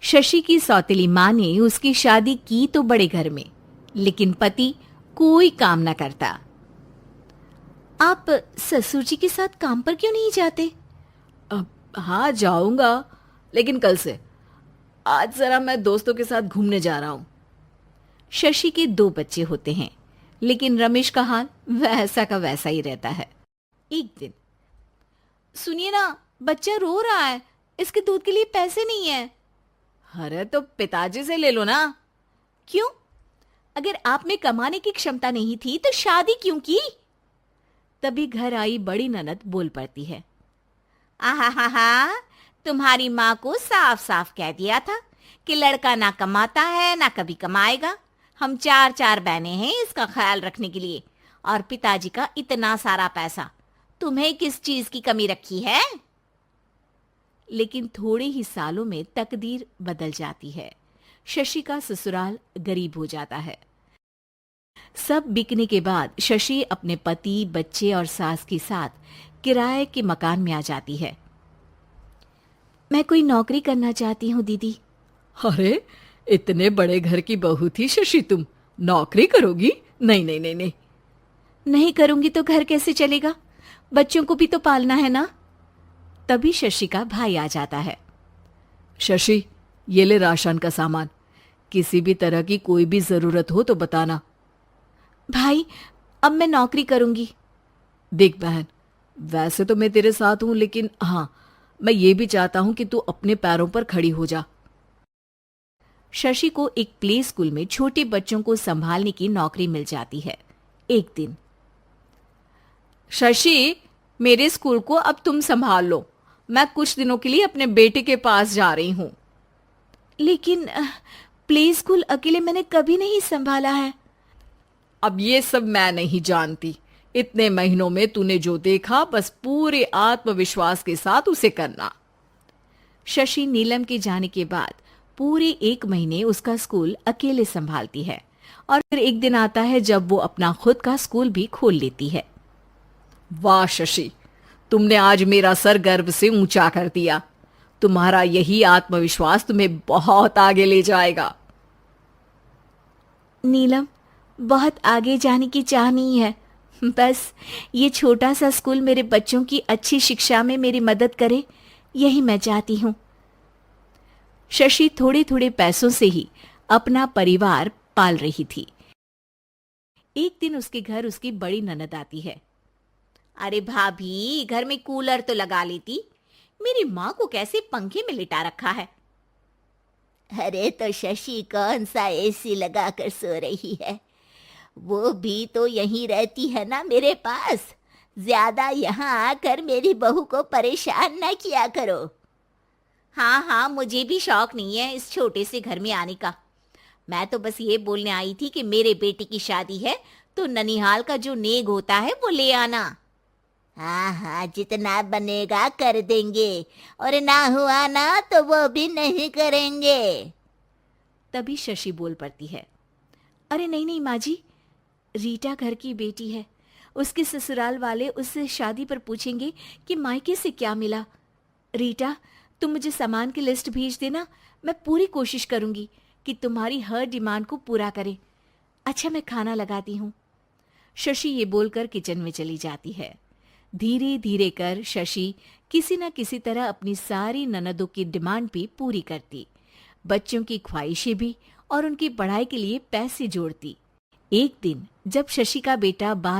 शशि की सौतेली माँ ने उसकी शादी की तो बड़े घर में, लेकिन पति कोई काम न करता। आप ससुर जी के साथ काम पर क्यों नहीं जाते? हाँ जाऊंगा, लेकिन कल से। आज जरा मैं दोस्तों के साथ घूमने जा रहा हूँ। शशि के 2 बच्चे होते हैं, लेकिन रमेश का हाल वैसा का वैसा ही रहता है। एक दिन, सुनिए ना, बच्चा रो रहा है, इसके दूध के लिए पैसे नहीं है। अरे तो पिताजी से ले लो ना। क्यों? अगर आप में कमाने की क्षमता नहीं थी तो शादी क्यों की? तभी घर आई बड़ी ननद बोल पड़ती है। आहा हा हा, तुम्हारी माँ को साफ साफ कह दिया था कि लड़का ना कमाता है ना कभी कमाएगा। हम 4 बहनें हैं इसका ख्याल रखने के लिए, और पिताजी का इतना सारा पैसा, तुम्हें किस चीज की कमी रखी है? लेकिन थोड़े ही सालों में तकदीर बदल जाती है। शशि का ससुराल गरीब हो जाता है। सब बिकने के बाद शशि अपने पति, बच्चे और सास के साथ किराए के मकान में आ जाती है। मैं कोई नौकरी करना चाहती हूँ दीदी। अरे इतने बड़े घर की बहू थी शशि, तुम नौकरी करोगी? नहीं नहीं नहीं नहीं। नहीं करूंगी तो घर कैसे चलेगा? बच्चों को भी तो पालना है ना। तभी शशि का भाई आ जाता है। शशि, ये ले राशन का सामान, किसी भी तरह की कोई भी जरूरत हो तो बताना। भाई, अब मैं नौकरी करूंगी। देख बहन, वैसे तो मैं तेरे साथ हूं, लेकिन हाँ, मैं ये भी चाहता हूं कि तू अपने पैरों पर खड़ी हो जा। शशि को एक प्ले स्कूल में छोटे बच्चों को संभालने की नौकरी मिल जाती है। एक दिन, शशि, मेरे स्कूल को अब तुम संभाल लो। मैं कुछ दिनों के लिए अपने बेटे के पास जा रही हूं। लेकिन प्ले स्कूल अकेले मैंने कभी नहीं संभाला है। अब ये सब मैं नहीं जानती। इतने महीनों में तूने जो देखा, बस पूरे आत्मविश्वास के साथ उसे करना। शशि नीलम के जाने के बाद पूरे 1 महीने उसका स्कूल अकेले संभालती है, और फिर एक दिन आता है जब वो अपना खुद का स्कूल भी खोल लेती है। वाह शशि, तुमने आज मेरा सर गर्व से ऊंचा कर दिया। तुम्हारा यही आत्मविश्वास तुम्हें बहुत आगे ले जाएगा। नीलम, बहुत आगे जाने की चाह नहीं है, बस ये छोटा सा स्कूल मेरे बच्चों की अच्छी शिक्षा में मेरी मदद करे, यही मैं चाहती हूँ। शशि थोड़े थोड़े पैसों से ही अपना परिवार पाल रही थी। एक दिन उसके घर उसकी बड़ी ननद आती है। अरे भाभी, घर में कूलर तो लगा लेती, मेरी माँ को कैसे पंखे में लिटा रखा है? अरे तो शशि कौन सा एसी लगा कर सो रही है? वो भी तो यहीं रहती है ना मेरे पास। ज्यादा यहाँ आकर मेरी बहू को परेशान ना किया करो। हाँ हाँ, मुझे भी शौक नहीं है इस छोटे से घर में आने का। मैं तो बस ये बोलने आई थी कि मेरे बेटे की शादी है तो ननिहाल का जो नेग होता है वो ले आना। हाँ हाँ, जितना बनेगा कर देंगे, और ना हुआ ना तो वो भी नहीं करेंगे। तभी शशि बोल पड़ती है। अरे नहीं नहीं माँ जी, रीटा घर की बेटी है, उसके ससुराल वाले उससे शादी पर पूछेंगे कि मायके से क्या मिला। रीटा, तुम मुझे सामान की लिस्ट भेज देना, मैं पूरी कोशिश करूंगी कि तुम्हारी हर डिमांड को पूरा करे। अच्छा, मैं खाना लगाती हूँ। शशि ये बोलकर किचन में चली जाती है। धीरे धीरे कर शशि किसी न किसी तरह अपनी सारी ननदों की डिमांड भी पूरी करती, बच्चों की ख्वाहिशें भी, और उनकी पढ़ाई के लिए पैसे जोड़ती। एक दिन जब शशि का बेटा बाहर